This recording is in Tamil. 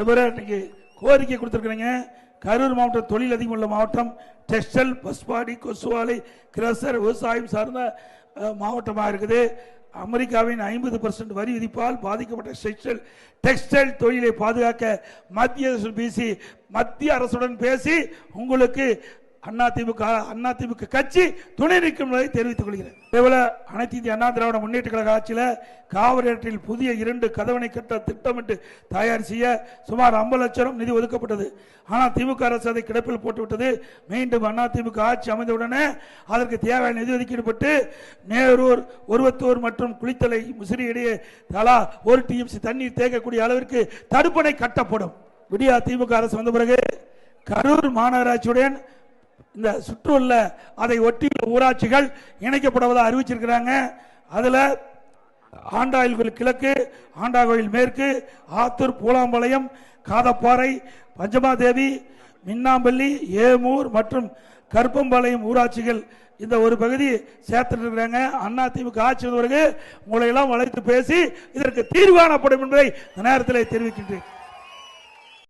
இன்னைக்கு கோரிக்கை கொடுத்திருக்கிறீங்க. கரூர் மாவட்டம் தொழில் அதிகம் உள்ள மாவட்டம், டெக்ஸ்டைல், பஸ்பாடி, கொசுவாலை, கிரசர், விவசாயம் சார்ந்த மாவட்டமாக இருக்குது. அமெரிக்காவின் 50% வரி விதிப்பால் பாதிக்கப்பட்ட டெக்ஸ்டைல் தொழிலை பாதுகாக்க மத்திய அரசுடன் பேசி உங்களுக்கு அதிமுக கட்சி துணை நிற்கும் என்பதை தெரிவித்துக் கொள்கிறேன். இதேபோல அனைத்து இந்திய அண்ணா திராவிட முன்னேற்ற கழக ஆட்சியில் காவிரி ஆற்றில் புதிய 2 கதவணை கட்ட திட்டமிட்டு தயார் செய்ய சுமார் 50 லட்சம் நிதி ஒதுக்கப்பட்டது. ஆனால் திமுக அரசு அதை கிடப்பில் போட்டுவிட்டது. மீண்டும் அதிமுக ஆட்சி அமைந்தவுடனே அதற்கு தேவையான நிதி ஒதுக்கீடுபட்டு நேரூர், ஒருவத்தூர் மற்றும் குளித்தலை, முசிறி இடையே தலா 1 TMC தண்ணீர் தேக்கக்கூடிய அளவிற்கு தடுப்பணை கட்டப்படும். விடியா திமுக அரசு வந்த பிறகு கரூர் மாநகராட்சியுடன் இந்த சுற்றுள்ள அதை ஒட்டியுள்ள ஊராட்சிகள் இணைக்கப்படுவதாக அறிவிச்சிருக்கிறாங்க. அதுல ஆண்டாயில் கோயில் கிழக்கு, ஆண்டாகோயில் மேற்கு, ஆத்தூர், பூலாம்பாளையம், காதப்பாறை, பஞ்சமாதேவி, மின்னாம்பள்ளி, ஏமூர் மற்றும் கருப்பம்பாளையம் ஊராட்சிகள் இந்த ஒரு பகுதி சேர்த்துருக்கிறாங்க. அதிமுக ஆட்சி பிறகு உங்களை எல்லாம் வளைத்து பேசி இதற்கு தீர்வு காணப்படும் என்பதை இந்த நேரத்தில் தெரிவிக்கின்றேன்.